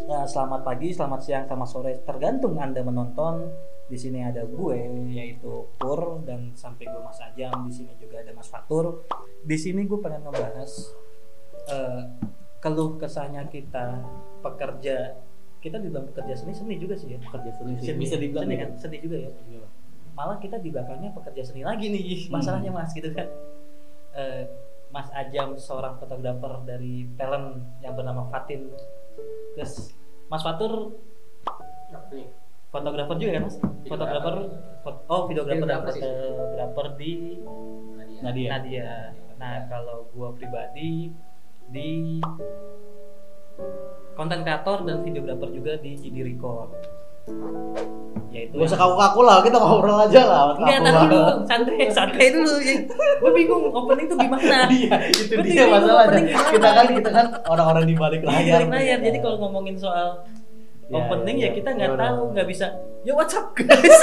Nah, selamat pagi, selamat siang, selamat sore, tergantung Anda menonton. Di sini ada gue yaitu Pur dan samping gue Mas Ajam. Di sini juga ada Mas Fatur. Di sini gue pengen ngebahas keluh kesahnya kita pekerja. Kita dibilang pekerja seni juga sih ya. Pekerja seni sih. Bisa dibilang seni kan, seni juga ya. Malah kita di belakangnya pekerja seni lagi nih masalahnya Mas gitu kan. Mas Ajam seorang fotografer dari talent yang bernama Fatin. Terus Mas Fatur fotografer juga kan Mas? Fotografer, videografer dan fotografer di Nadia. Nah kalau gua pribadi di konten kreator dan videografer juga di GD Record. Yaitu gak usah kaku-kaku lah, kita ngobrol aja lah. Enggak, tahan dulu, santai dulu ya. Gue bingung opening tuh gimana. Iya, itu dia masalahnya. Kita kan orang-orang di balik layar. Jadi kalau ngomongin soal opening ya kita nggak tahu, nggak bisa. Ya what's up guys?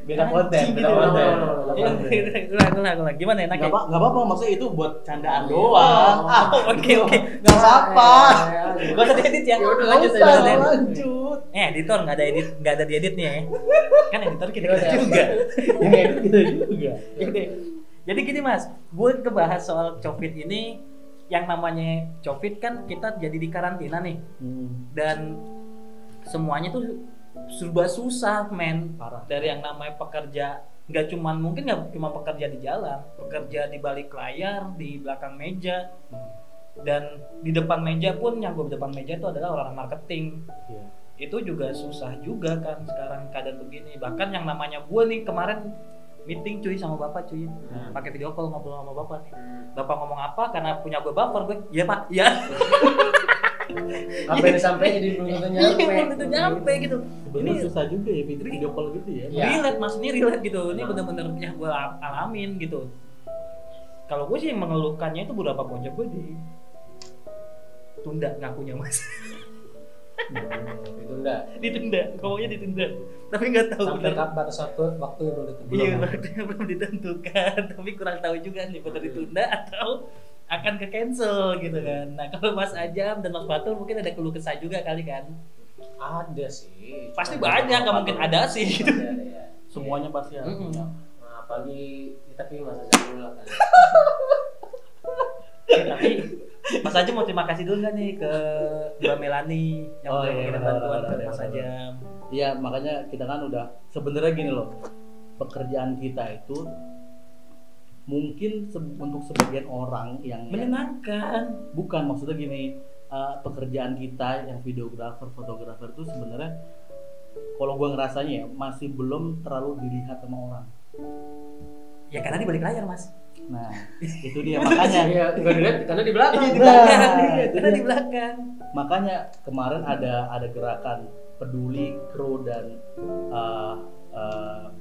beda konten. Ulang. Gimana enaknya? Nggak apa-apa, maksudnya itu buat candaan doang. Oke. Nggak apa-apa. Gak usah diedit ya. Udah lanjut. Editor nggak ada diedit nih ya. Kan editor kita juga. Yang edit kita juga. Jadi gini Mas, gue ngebahas soal COVID ini. Yang namanya COVID kan kita jadi di karantina nih. Dan semuanya tuh serba susah men. Parah. Dari yang namanya pekerja, nggak cuma pekerja di jalan, pekerja di balik layar, di belakang meja, dan di depan meja pun, yang gue di depan meja itu adalah orang marketing. Itu juga susah juga kan sekarang keadaan begini. Bahkan yang namanya gue nih kemarin meeting cuy sama bapak cuy, pakai video call ngobrol sama bapak nih. Bapak ngomong apa, karena punya gue baper, gue ya pak ya. Sampai jadi belum tentu nyampe gitu. Ini susah juga ya video call gitu ya. Relate mas, ini relate gitu. Ini bener-bener yang gue alamin gitu. Kalau gue sih mengeluhkannya itu beberapa project gue ditunda ngakunya mas. Ditunda, ngomongnya ditunda. Tapi nggak tahu sampai batas waktu yang belum ditentukan. Iya, waktunya belum ditentukan. Tapi kurang tahu juga nih benar ditunda atau akan ke cancel gitu kan. Nah kalau Mas Ajam dan Mas Fatur mungkin ada keluh kesah juga kali kan? Ada sih. Pasti banyak, nggak mungkin ada sih. Gitu. Ada. Semuanya pasti ada. Nah, apalagi tapi Mas Ajam dulu lah kan. Tapi Mas Ajam mau terima kasih dulu nggak nih ke Mbak Melani yang udah mengirim bantuan ke Mas Ajam. Iya, makanya kita kan udah sebenarnya gini loh, pekerjaan kita itu mungkin untuk sebagian orang yang menyenangkan. Bukan, maksudnya gini, pekerjaan kita yang videografer, fotografer itu sebenarnya kalau gua ngerasanya ya masih belum terlalu dilihat sama orang. Ya karena di balik layar mas. Nah itu dia makanya. Iya, nggak dilihat karena di belakang. Karena di belakang. Makanya kemarin ada gerakan peduli kru dan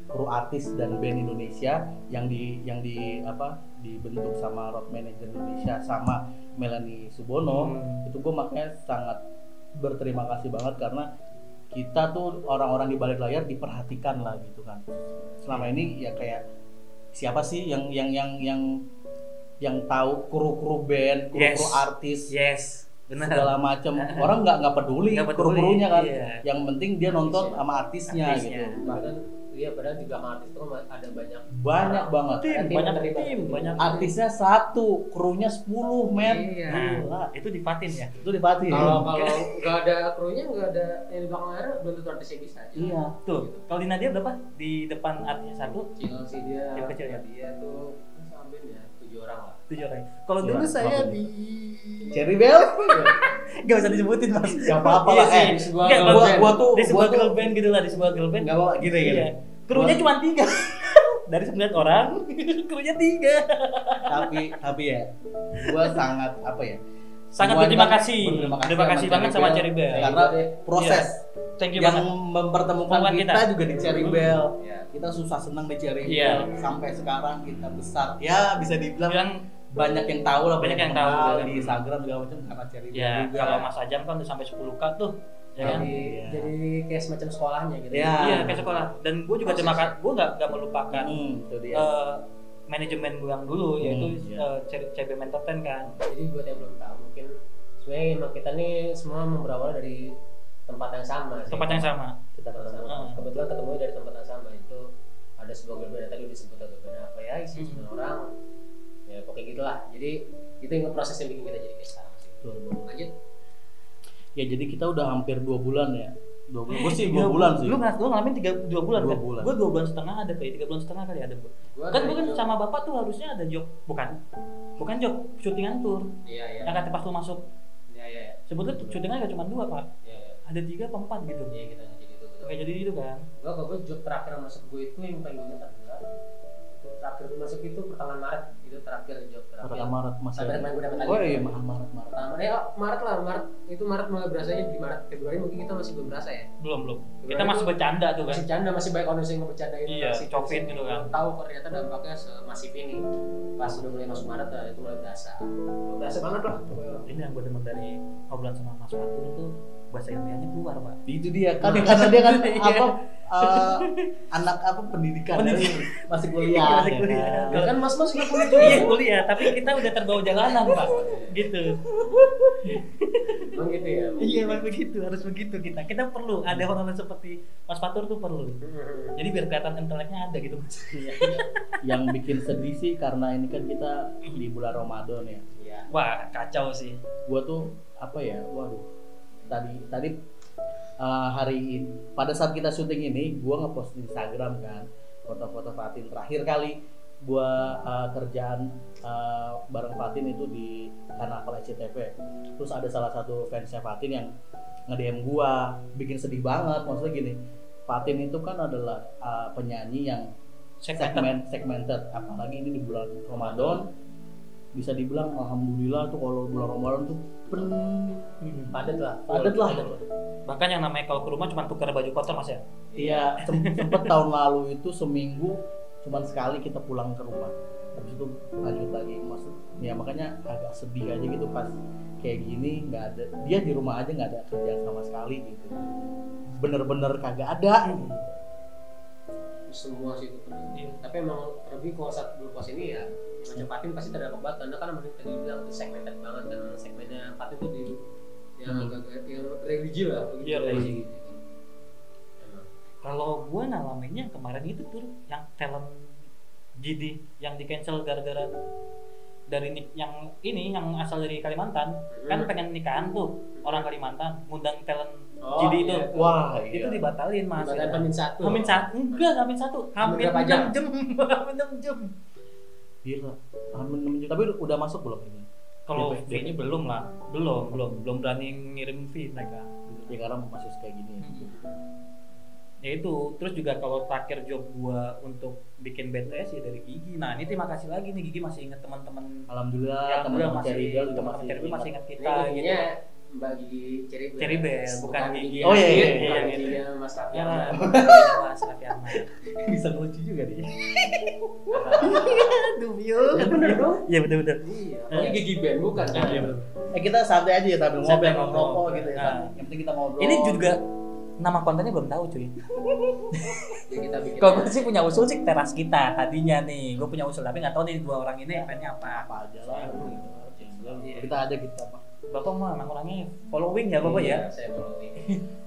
kru artis dan band Indonesia yang dibentuk sama Road Manager Indonesia sama Melanie Subono. Itu gue makanya sangat berterima kasih banget karena kita tuh orang-orang di balik layar diperhatikan lah gitu kan. Selama ini ya kayak siapa sih yang tahu kru band, kru artis, benar. Segala macam. Orang nggak peduli kru-krunya kan. Iya. Yang penting dia nonton sama artisnya. Gitu. Bahkan iya, padahal di belakang artis itu ada banyak banget. Banyak artisnya 1, krunya 10 men. Iya. Nah, itu di Fatin ya. Itu di Fatin. Kalau nggak ada krunya, nggak ada yang di belakang layar, belum tentu artisnya bisa. Iya. Tuh. Kalau di Nadia berapa? Di depan artisnya 1? Kecil sih dia. Yang kecil ya. Dia tuh sampai ya 7 orang lah. 7 orang. Kalau dulu saya di Cherry Bell. Gak usah disebutin mas. Gak apa-apa lah. Di sebuah girl band gitu lah, di sebuah girl band. Gak apa-apa gitu ya. Iya. Krunya cuma 3. Dari 9 orang, krunya 3. Tapi ya, gua sangat sangat berterima kasih banget sama Cherry Bell karena proses yang mempertemukan kita juga di Cherry Bell. Kita susah senang di Cherry Bell sampai sekarang kita besar. Ya bisa dibilang banyak yang tahu lah, banyak yang tahu di Instagram segala macam karena Cherry Bell juga. Kalau Mas Ajam kan udah sampai 10K tuh. Ya kan? Jadi kayak semacam sekolahnya gitu. Iya, kayak sekolah. Dan gue juga terima kasih, gue nggak melupakan manajemen gue yang dulu yaitu CB Entertain kan. Jadi buat yang belum tahu mungkin sebenarnya Soalnya emang kita nih semua berawal dari tempat yang sama sih. Tempat yang sama. Kita ketemu. Kebetulan ketemu dari tempat yang sama itu ada sebuah grup band tadi disebut grup band apa ya, isi 9 orang. Ya pokoknya gitulah. Jadi itu yang proses yang bikin kita jadi kayak sekarang sih. Betul. Lanjut. Ya jadi kita udah hampir 2 bulan ya. 2 bulan. Gue sih 2 bulan sih. Lu ngalamin 2 bulan 2 kan? bulan. Gue 2 bulan setengah ada kali, 3 bulan setengah kali ada gue. Kan gue kan sama bapak tuh harusnya ada job, bukan job, syutingan tour. Iya. Yang kata pas lu masuk, Iya. sebetulnya syutingan gak cuma 2 pak, Iya. ada 3 apa 4 gitu. Iya kita nggak jadi itu. Gak jadi itu kan? Gue job terakhir masuk gue itu yang paling gue ingat adalah terakhir masuk itu pertengahan Maret, itu terakhir job terakhir. Pertengahan Maret masih. Sampai kemarin gue dapat lagi. Oh iya, Maret. Maret itu Maret mulai berasanya di Maret. Februari mungkin kita masih belum berasa ya. Belum. Februari Kita masih itu bercanda tuh kan. Masih bercanda, masih banyak orang yang ngebercandain. Iya, masih COVID gitu kan. Belum tahu kok ternyata dampaknya semasif ini. Pas udah mulai masuk Maret, itu mulai berasa. Berasa banget lah. Ini yang gue demen dari obrolan sama Mas Fatur itu bahasa ilmiahnya keluar pak. Itu dia kan karena dia kan Iya. anak pendidikan Pendidikan. masih kuliah. Masih kuliah. ya kan? Kalau kan mas-mas nggak kuliah juga. Iya kuliah, tapi kita udah terbawa jalanan pak. Gitu. Emang gitu ya. Iya memang begitu, harus begitu kita. Kita perlu ada orang seperti Mas Fatur tuh perlu. Jadi biar kelihatan inteleknya ada gitu mas. Yang bikin sedih sih karena ini kan kita di bulan Ramadan ya. Iya. Wah kacau sih. Gua tuh apa ya, waduh. Tadi hari pada saat kita syuting ini gua ngepost di Instagram kan foto-foto Fatin. Terakhir kali gua kerjaan bareng Fatin itu di Karnaval SCTV. Terus ada salah satu fansnya Fatin yang nge-DM gua, bikin sedih banget. Maksudnya gini, Fatin itu kan adalah penyanyi yang segmented, apalagi ini di bulan Ramadan. Bisa dibilang alhamdulillah tuh kalau bulan Ramadan tuh Padat lah. padat lah. Bahkan yang namanya kalau ke rumah cuma tukar baju kotor mas ya. Iya, sempet tahun lalu itu seminggu cuman sekali kita pulang ke rumah. Habis itu lanjut lagi. Maksud ya makanya agak sedih aja gitu pas kayak gini, nggak ada dia di rumah aja, nggak ada kerjaan sama sekali gitu. Bener-bener kagak ada. Semua sih itu. Iya. Tapi emang terlebih kalau saat bulan puasa ini ya macam Fatin pasti terdampak banget karena kan tadi bilang itu segmented banget dan segmennya Fatin tuh di yang agak yang religi lah. Iya, religi. gitu. Emang. Kalau gue ngalaminnya kemarin itu tuh yang talent GD yang di cancel gara-gara dari yang ini yang asal dari Kalimantan kan pengen nikahan tuh orang Kalimantan ngundang talent GD itu. iya, Wah, Itu dibatalin mas. Dibatalin Hamin satu. Hamin satu enggak Hamin satu. Hamin Berapa jam? 6 jam. Hamin 6 jam. Gila. Tapi udah masuk belum ini? Kalau DP. fee-nya belum lah, belum berani ngirim fee mereka. Ya karena masih kayak gini. Ya itu, terus juga kalau terakhir job gua untuk bikin BTS ya dari Gigi. Nah ini terima kasih lagi nih Gigi masih inget teman-teman. Alhamdulillah Ya, teman-teman masih Cherry Bell juga teman-teman masih Cherry Bell masih ingat Ini kita gitu. giginya Mbak Gigi Cherry Bell, bukan Gigi. Oh, iya, iya, Bukan iya. giginya Mas Raffi Ya, Ahmad. Mas Raffi Ahmad. bisa ngelucu juga dia. Aduh, Ya bener dong. Iya betul. Iya, pokoknya gigi band bukan kan? Iya, betul. Kita santai aja ya sambil Sambil ngobrol ngobrol. ngerokok gitu ya. Nah. Yang penting kita ngobrol. Ini juga nama kontennya belum tahu cuy. Ya kita bikin. Kalau gue sih punya usul sih teras kita tadinya nih. Gue punya usul tapi nggak tahu nih dua orang ini pengennya apa. apa aja lah gitu. Iya. Kita ada kita apa? Bapak mah emang orangnya following ya bapak ya. Iya, saya following.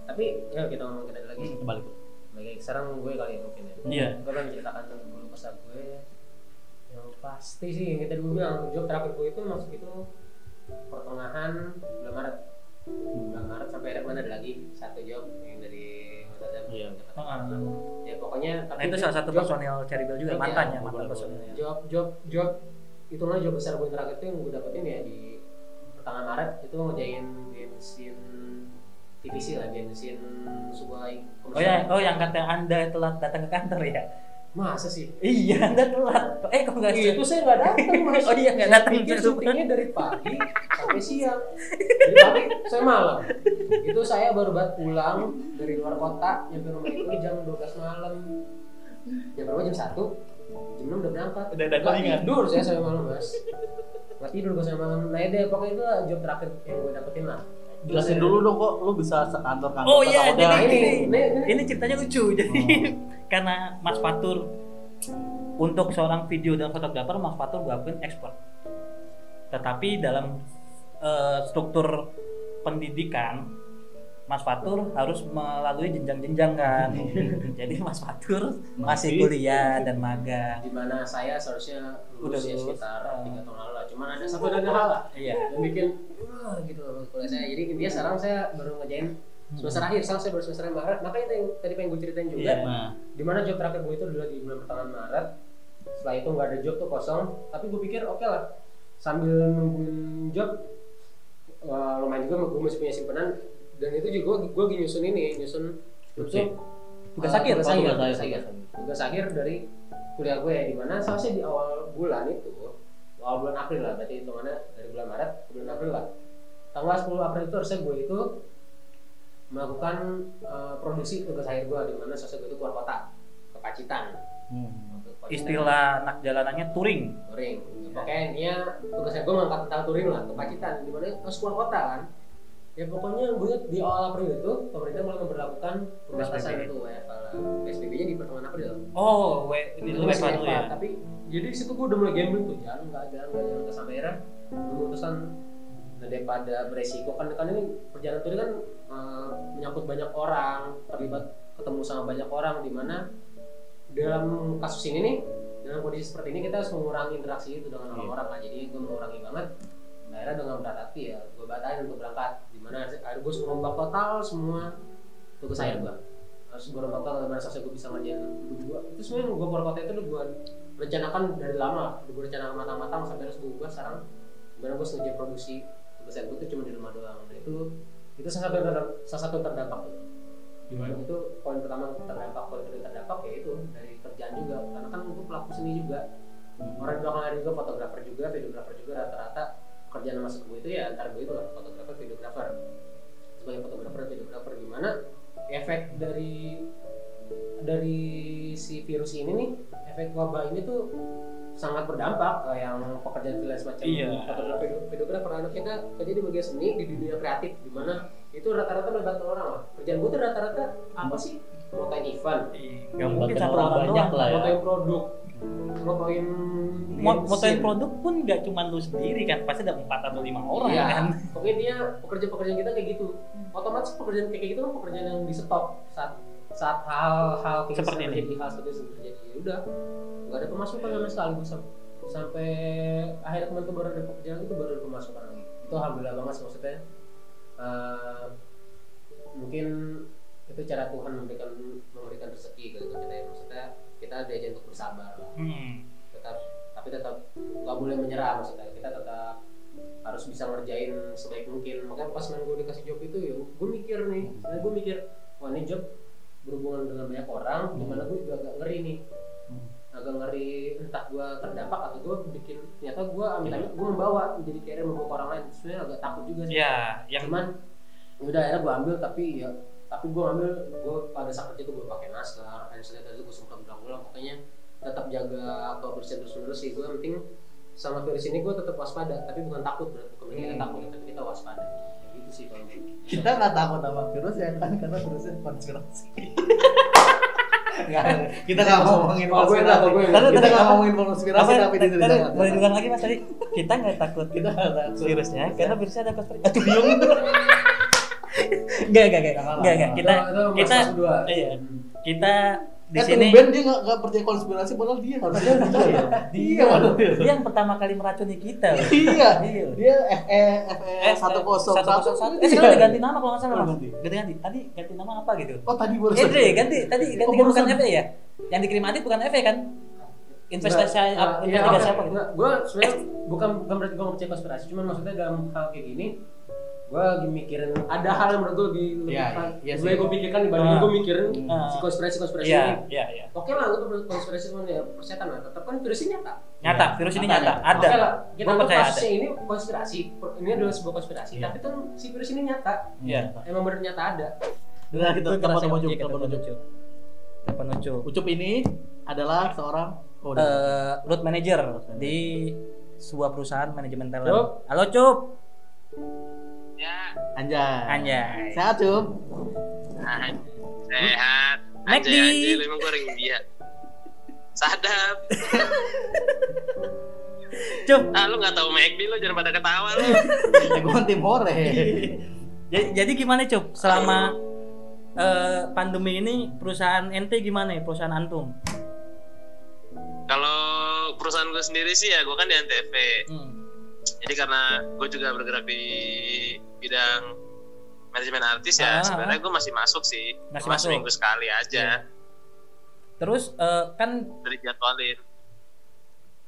Tapi ya kita ngomong kita lagi. Balik. Lagi sekarang gue kali ya mungkin ya. Iya. Gue kan menceritakan tentang dulu kesah gue. Yang pasti sih yang kita dulu bilang job terakhir gue itu masuk itu pertengahan bulan Maret. Bulan Maret sampai akhir bulan ada lagi satu job yang dari Mas Azam. Iya. Ya pokoknya. Nah itu salah satu personil Cherry Bell juga Iya, mantannya mantan bener-bener. personilnya. Job itu lah job besar gue yang terakhir itu yang gue dapetin ya di pertengahan Maret itu ngerjain bensin TVC lah, bensin sebuah Oh yang kata anda telat datang ke kantor ya? masa sih? Iya anda telat. Kok nggak sih? Itu saya nggak datang mas. Oh iya nggak Saya datang. pikir syutingnya dari pagi sampai siang. Dari pagi saya malam. Itu saya baru banget pulang dari luar kota nyampe rumah itu jam 12 malam. Jam berapa? Jam 1. Jam 6 udah berangkat. Udah Nggak callingan. tidur saya sampai malam mas. Nggak tidur gue sampai malam. Nah deh pokoknya itu lah job terakhir yang gue dapetin lah. Jelasin dulu dong kok lu bisa sekantor-kantor. Oh iya sama jadi udah. ini ceritanya lucu. Jadi karena Mas Fatur untuk seorang video dan fotografer Mas Fatur gue akuin expert. Tetapi dalam struktur pendidikan, Mas Fatur harus melalui jenjang-jenjang kan. Jadi Mas Fatur masih kuliah dan magang. Di mana saya seharusnya lulus ya lulus. sekitar 3 tahun lalu lah. Cuman ada satu dan hal lah Iya. yang bikin gitu loh kuliah saya. Jadi intinya sekarang saya baru ngerjain semester akhir. Sekarang saya baru semester Maret. Makanya itu yang tadi pengen gue ceritain juga. Iya. Nah, Di mana job terakhir gue itu adalah di bulan pertengahan Maret. Setelah itu nggak ada job tuh kosong. Tapi gue pikir oke lah. Sambil nungguin job, lumayan juga gue masih punya simpanan. Dan itu juga gue lagi nyusun Skripsi. Tugas akhir. tugas akhir dari kuliah gue, di mana seharusnya di awal bulan April lah, berarti hitungannya dari bulan Maret ke bulan April lah. Tanggal 10 April itu harusnya gue itu melakukan produksi tugas akhir gue, di mana seharusnya gue itu keluar kota ke Pacitan. Istilah anak jalanannya touring. Pokoknya intinya tugasnya gue mengangkat tentang touring lah ke Pacitan, di mana harus keluar kota kan. Ya pokoknya gue di awal April itu pemerintah mulai memperlakukan pembatasan itu WFH lah. PSBB-nya di pertengahan April. Oh, ini lu WFH dulu ya. Tapi jadi di situ gue udah mulai gambling tuh, jalan nggak sampai akhirnya memutuskan daripada beresiko kan ini perjalanan touring kan menyangkut banyak orang, terlibat ketemu sama banyak orang, di mana dalam kasus ini nih, dalam kondisi seperti ini kita harus mengurangi interaksi itu dengan orang-orang lah. Jadi gue mengurangi banget. Akhirnya dengan berat hati ya gue batalin untuk berangkat, dimana akhirnya gue rombak total semua tugas akhir gue. Harus gue rombak total dimana selesai gue bisa ngerjain gue. Itu sebenarnya gue keluar kota itu udah gue rencanakan dari lama lah, gue rencanakan matang-matang sampai harus gue sekarang. Dimana gue sengaja produksi tugas akhir gue itu cuma di rumah doang. Dan itu salah satu terdampak tuh. Dimana itu poin pertama terdampak, poin kedua terdampak ya itu dari kerjaan juga, karena kan gue pelaku seni juga. Orang di belakang ada juga fotografer juga, videografer juga, rata-rata kerjaan masuk gue itu ya antara gue itu lah, fotografer, videografer. Sebagai fotografer, videografer, gimana efek dari si virus ini nih, efek wabah ini tuh sangat berdampak ke yang pekerjaan freelance macam fotografer, videografer. Anak kita kerja di bagian seni, di dunia kreatif, dimana itu rata-rata melibatkan orang lah. Kerjaan gue tuh rata-rata apa sih? Motoin event, Nggak mungkin satu orang banyak doang. lah ya. motoin produk, Motoin produk pun nggak cuma lu sendiri kan, pasti ada 4 atau 5 orang iya, kan. pokoknya dia pekerjaan kita kayak gitu. Otomatis pekerjaan kayak gitu kan pekerjaan yang di stop saat hal-hal Seperti ini. terjadi, hal seperti itu terjadi. Ya udah, nggak ada pemasukan sama sekali. Sampai akhir kemarin baru ada pekerjaan itu, baru ada pemasukan lagi. Itu alhamdulillah banget sih, maksudnya mungkin itu cara Tuhan memberikan rezeki gitu kita ya. Maksudnya kita diajar untuk bersabar lah. Tapi tetap nggak boleh menyerah, maksudnya kita tetap harus bisa ngerjain sebaik mungkin. Makanya pas gue dikasih job itu ya gue mikir nih, sebenarnya gue mikir wah ini job berhubungan dengan banyak orang, dimana gue juga agak ngeri nih, agak ngeri entah gue terdampak atau gue bikin ternyata gue amit-amit gue membawa jadi carrier membawa ke orang lain. Sebenarnya agak takut juga sih. Cuman udah akhirnya gue ambil, tapi gue ambil, gue pada saat kerja tuh gue pakai masker, hand sanitizer gue semprot ulang-ulang, pokoknya tetap jaga kebersihan terus-menerus sih. Gue penting sama virus ini gue tetap waspada, tapi bukan takut berarti kita takut, tapi kita waspada. Ya gitu sih kalau kita nggak takut sama virus ya kan, karena virusnya konspirasi. Kita nggak ngomongin konspirasi. Kita nggak ngomongin konspirasi, tapi di sini boleh diulang lagi Mas tadi. Kita nggak takut virusnya, karena virusnya ada konspirasi. Aduh bingung. Enggak. Kita di sini Ben dia nggak percaya konspirasi, padahal dia harus percaya. Dia yang pertama kali meracuni kita. Dia FE 101. Sekarang diganti nama kalau nggak salah Mas. Ganti. Tadi ganti nama apa gitu? Oh tadi baru. Ganti bukan FE ya? Yang dikirim Adit bukan FE kan? Investigasi apa gitu? Gue sebenarnya bukan berarti gue nggak percaya konspirasi, cuman maksudnya dalam hal kayak gini gue lagi mikirin ada hal yang menurut gue lebih gue pikirkan dibanding gue mikirin si konspirasi ini. Oke lah, gue konspirasi ya persetan lah, tetap kan virus ini nyata, virus ini nyata, ada. Oke lah, kita percaya ada. Ini konspirasi, ini adalah sebuah konspirasi, tapi kan si virus ini nyata, emang benar nyata ada. Dengan kita telepon Ucup ini adalah seorang road manager di sebuah perusahaan manajemen talent. Halo Cup. Ya. Anjay. Sehat, Cup? Sehat. Anjay, lu emang goreng dia. Sadap. Cup. Lu nggak tahu McD lu, jangan pada ketawa lu. Gue tim hore. Jadi gimana Cup? Selama pandemi ini perusahaan ente gimana ya? Perusahaan antum? Kalau perusahaan gue sendiri sih ya gue kan di Antv. Jadi karena gue juga bergerak di bidang manajemen artis ya, sebenarnya gue masih masuk sih. Masih cuma masuk. seminggu sekali aja. Terus kan Dari jadwalin.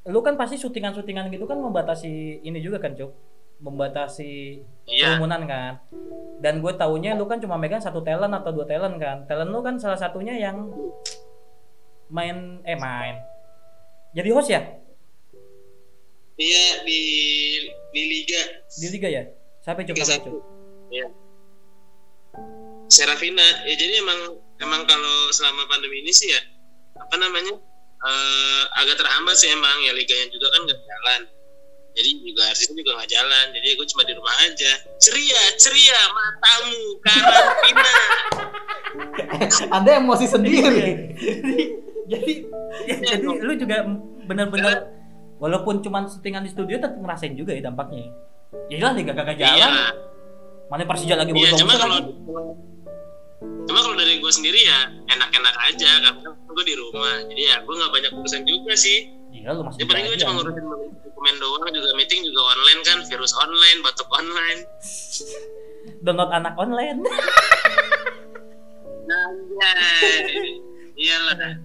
lu kan pasti syutingan gitu kan membatasi ini juga kan Cup? Membatasi Iya. kerumunan kan. Dan gue taunya lu kan cuma megang 1 talent atau 2 talent kan. Talent lu kan salah satunya yang main jadi host ya Iya di liga. di liga ya. Siapa Cup? Liga Namanya, 1. Cup? Iya. Serafina. Ya jadi emang kalau selama pandemi ini sih ya apa namanya agak terhambat sih emang ya, liganya juga kan nggak jalan. Jadi juga artisnya juga nggak jalan. Jadi gue cuma di rumah aja. Ceria matamu karantina. Anda emosi sendiri. jadi lu juga benar-benar walaupun cuma syutingan di studio tetap ngerasain juga ya dampaknya. Ya lah liga kagak jalan. Iya. Mana Persija lagi Iya, bagus-bagus cuma kalau dari gue sendiri ya enak-enak aja karena gue di rumah. Jadi ya gue nggak banyak urusan juga sih. Iya lu masih Ya paling gue cuma ngurusin dokumen doang, juga meeting juga online kan, virus online, batuk online. download anak online. Nah, iyalah.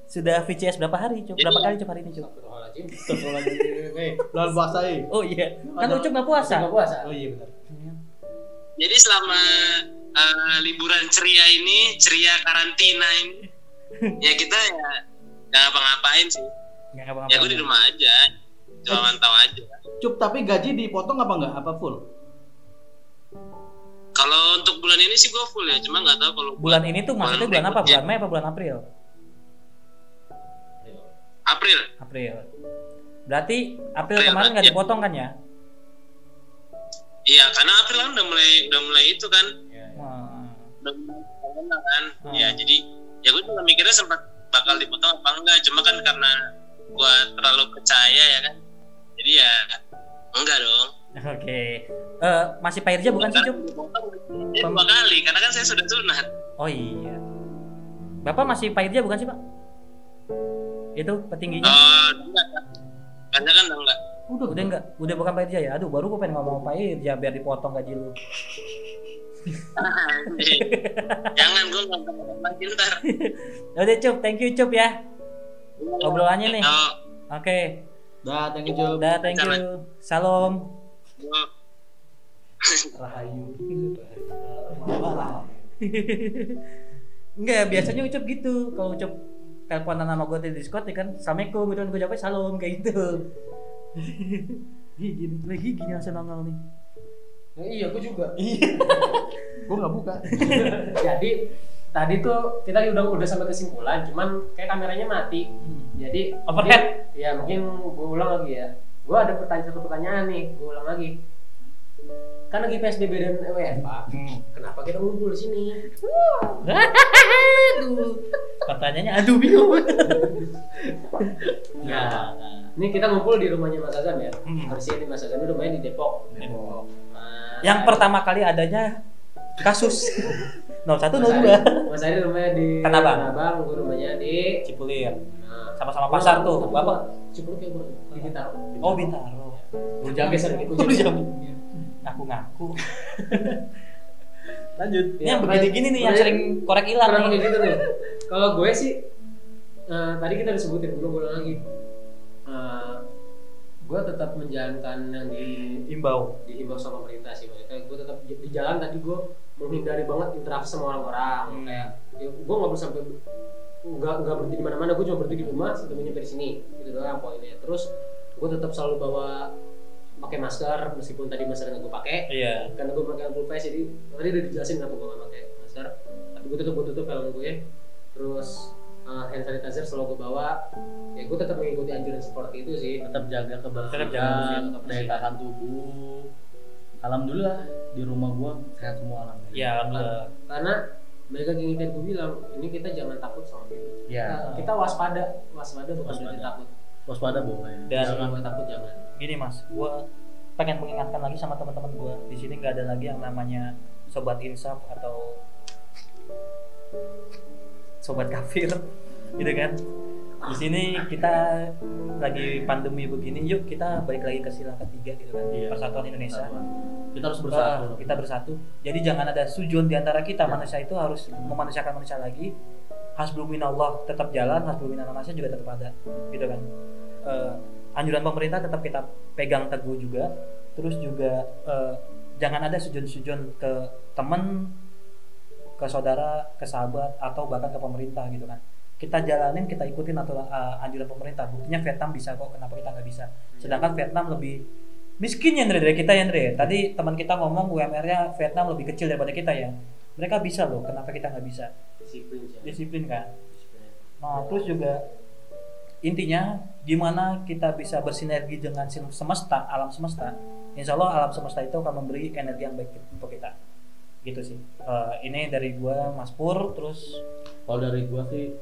Sudah VCS berapa hari Cup? Berapa kali Cup hari ini Cup? Astagfirullahaladzim. Bulan puasa ini. Oh iya, kan lu Cup nggak puasa. Nggak puasa. Oh iya benar. Jadi selama liburan ceria ini, ceria karantina ini, ya kita ya nggak ngapa-ngapain sih. Nggak ngapa-ngapain. Ya gue di rumah aja, cuma mantau aja. Cup, tapi gaji dipotong apa enggak? Apa full? Kalau untuk bulan ini sih gue full ya, cuma nggak tahu kalau Bulan ini tuh maksudnya bulan apa? berikutnya. Bulan Mei apa bulan April? April. April. Berarti April April, kemarin nggak iya. dipotong kan ya? Iya, karena April kan udah mulai itu kan, Wah. udah mulai corona kan. Hmm. Ya jadi ya gue juga mikirnya sempat bakal dipotong apa enggak, cuma kan karena gue terlalu percaya ya kan, jadi ya enggak dong. Oke. Masih Pak Irja bukan sih Cup? Ya, 2 kali, karena kan saya sudah sunat. Oh iya. Bapak masih Pak Irja bukan sih Pak? Itu petingginya? Enggak. Karena kan enggak. Udah enggak? Udah bukan Pak Irja ya? Aduh baru gue pengen ngomong Pak Irja biar dipotong gaji lu. Jangan, gue nggak ngomong lagi ntar. Udah Cup, thank you Cup ya. Obrolannya nih. Oh, Oke. Dah, thank you Cup. Udah thank you. Salam. oh. Rahayu. Enggak, biasanya Ucup gitu. Kalau Ucup teleponan sama gue di Discord ya kan, Assalamualaikum gitu kan, gue jawabnya salam kayak gitu. Gini langsung nongol nih. Nah, iya, aku juga. Gue nggak buka. Jadi tadi tuh kita udah sampai kesimpulan, cuman kayak kameranya mati. Jadi Overhead. Ya mungkin gue ulang lagi ya. Gue ada satu pertanyaan nih, gue ulang lagi. Kan lagi PSBB dan WFH. Kenapa kita ngumpul di sini? Aduh. Pertanyaannya aduh bingung. Nah, ini kita ngumpul di rumahnya Mas Azam ya. Harusnya di Mas Azam rumahnya di Depok. Nah, Yang pertama kali adanya kasus 0102 Mas Ari rumahnya di Tanah Abang. Tanah Abang, gue rumahnya di Cipulir. Nah, Sama-sama pasar tuh. Bapak. Cipulir kayak gue di Bintaro. Oh Bintaro. Gue jaga sedikit. Lu jamin. Ngaku-ngaku. Lanjut. Ini yang begini gini nih yang sering korek hilang Kenapa nih. kayak gitu nih? Kalau gue sih tadi kita udah sebutin, gue ulang lagi. Gue tetap menjalankan yang Imbau. dihimbau sama pemerintah sih. Maksudnya gue tetap di jalan, tadi gue menghindari banget interaksi sama orang-orang. Kayak ya, gue nggak bisa sampai nggak berhenti di mana-mana. Gue cuma berhenti di rumah sampai nyampe di sini. Gitu doang poinnya. Terus gue tetap selalu bawa pakai masker meskipun tadi masker nggak gue pakai. Iya. Karena gue pakai full face, jadi tadi udah dijelasin kenapa gue nggak pakai masker. Tapi gue tutup helm gue. Terus hand sanitizer selalu gue bawa. Ya gue tetap mengikuti anjuran seperti itu sih. Tetap jaga Tetap jaga kebersihan, kebersihan. daya tahan tubuh. Alhamdulillah di rumah gua sehat semua alhamdulillah. Iya, alhamdulillah. Karena mereka yang tadi gue bilang, ini kita jangan takut sama virus. Iya. Kita waspada bukan Waspada. berarti takut. Waspada boleh. Dan Jangan buat takut, jangan. gini Mas, gua pengen mengingatkan lagi sama teman-teman gue, di sini nggak ada lagi yang namanya sobat insaf atau sobat kafir, gitu kan. Di sini kita lagi pandemi begini, yuk kita balik lagi ke sila ketiga gitu kan, persatuan Indonesia. Kita harus bersatu. Kita bersatu. Jadi jangan ada sujon di antara kita. Manusia itu harus memanusiakan manusia lagi. Hasbunallah tetap jalan, hasbunallah juga tetap ada, gitu kan. Anjuran pemerintah tetap kita pegang teguh juga. Terus juga jangan ada sujon-sujon ke teman, ke saudara, ke sahabat, atau bahkan ke pemerintah gitu kan. Kita jalanin, kita ikutin aturan anjuran pemerintah. Buktinya Vietnam bisa kok, kenapa kita nggak bisa? Sedangkan Vietnam lebih miskin ya Andre dari kita ya Andre. Tadi teman kita ngomong UMR-nya Vietnam lebih kecil daripada kita ya. Mereka bisa loh, kenapa kita nggak bisa? Disiplin kan. Nah terus juga intinya gimana kita bisa bersinergi dengan semesta, alam semesta. Insya Allah alam semesta itu akan memberi energi yang baik untuk kita. Gitu sih. Ini dari gua Mas Pur. Terus kalau dari gua sih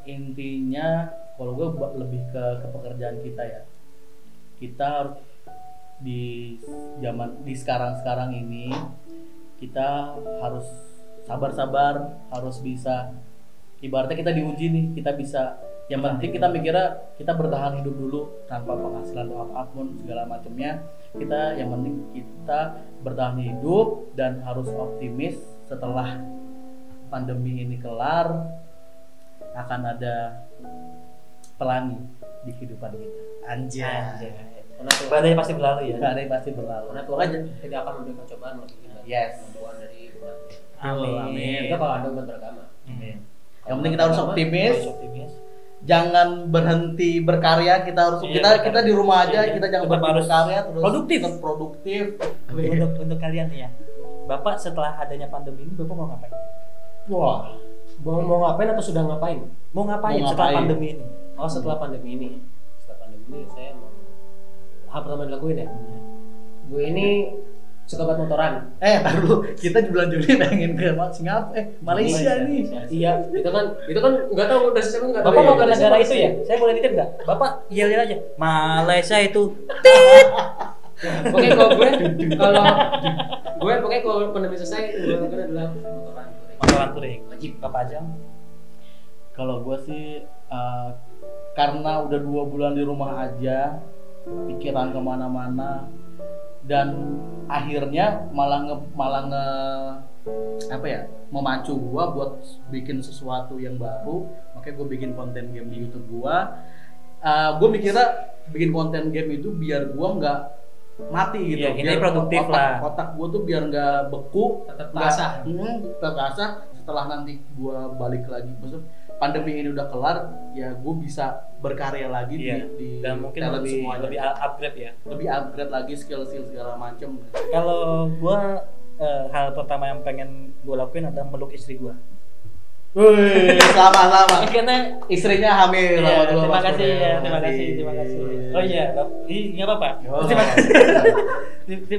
intinya kalau gua lebih ke pekerjaan kita ya. Kita harus di sekarang ini kita harus sabar-sabar, harus bisa, ibaratnya kita diuji nih, kita bisa, yang penting kita mikirnya kita bertahan hidup dulu tanpa penghasilan atau apapun segala macamnya. Kita yang penting kita bertahan hidup dan harus optimis setelah pandemi ini kelar akan ada pelangi di kehidupan kita. Anjay. badai pasti berlalu ya. Badai pasti berlalu. Karena Tuhan tidak akan memberikan cobaan lebih kita. Yes. Kemampuan dari umat. Amin. Itu kalau ada umat beragama. Amin. Yang penting kita harus optimis. Optimis. Jangan berhenti berkarya. Kita harus kita di rumah aja. Kita jangan berhenti berkarya. Terus produktif. Untuk kalian nih ya. Bapak setelah adanya pandemi ini Bapak mau ngapain? Wah. Mau ngapain atau sudah ngapain? Mau ngapain setelah pandemi ini? Oh setelah pandemi ini. Setelah pandemi ini saya mau hal pertama dilakuin ya. Gue ini suka banget motoran. Baru kita di bulan Juli pengen ke Singapura, Malaysia nih. Iya, itu kan nggak tahu udah siapa nggak tahu. Bapak mau ke negara itu ya? Saya boleh nitip nggak? Bapak yel aja. Malaysia itu. Tit. Pokoknya kalau pandemi selesai, gue adalah motoran touring. Wajib Bapak aja. Kalau gue sih karena udah 2 bulan di rumah aja, pikiran kemana-mana, dan akhirnya memacu gua buat bikin sesuatu yang baru. Makanya gua bikin konten game di YouTube gua. Gua mikirnya bikin konten game itu biar gua nggak mati gitu. Ya, biar ini produktif lah. Otak gua tuh biar nggak beku, tetap terasa. Setelah nanti gua balik lagi, maksud pandemi ini udah kelar, ya gue bisa berkarya lagi di dan mungkin lebih upgrade ya. Lebih upgrade lagi skill segala macam. Kalau gue hal pertama yang pengen gue lakuin adalah meluk istri gue. Wih, sama-sama. Karena istrinya hamil. Iya, terima kasih. Oh iya, nggak apa-apa. Terima kasih.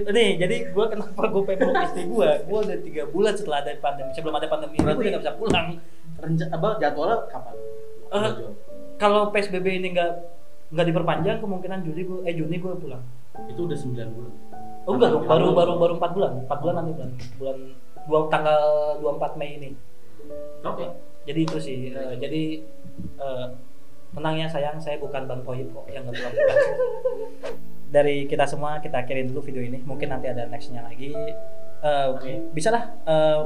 Nih, jadi gue kenapa gue pengen meluk istri gue? Gue udah 3 bulan setelah ada pandemi, sebelum ada pandemi, gue udah nggak bisa pulang. Jadwalnya kapan? Kalau PSBB ini nggak diperpanjang, kemungkinan Juni gue pulang. Itu udah 9 bulan. Oh enggak dong, baru 4 bulan. 4 bulan nanti bulan tanggal 24 Mei ini. Oke. Jadi itu sih. Jadi tenangnya sayang, saya bukan Bang Toyib kok yang nggak pulang. Dari kita semua kita akhirin dulu video ini. Mungkin nanti ada nextnya lagi. Bisa lah,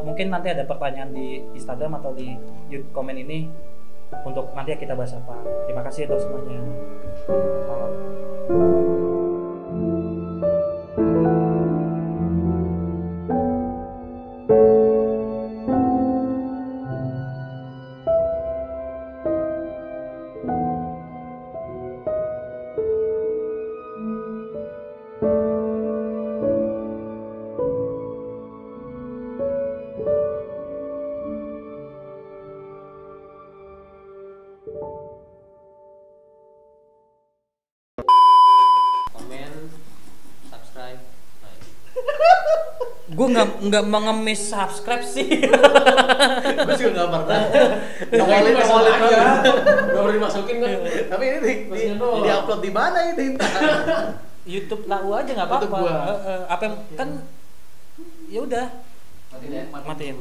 mungkin nanti ada pertanyaan di Instagram atau di YouTube komen ini untuk nanti kita bahas apa. Terima kasih untuk semuanya. Salam. Gue nggak mengemis subscribe sih. Gue juga nggak pernah. Nongolin aja. Gak boleh dimasukin kan. Tapi ini di upload di mana ini? YouTube lau aja nggak YouTube apa-apa. gua. Apa yang kan ya udah Matiin ya. matiin.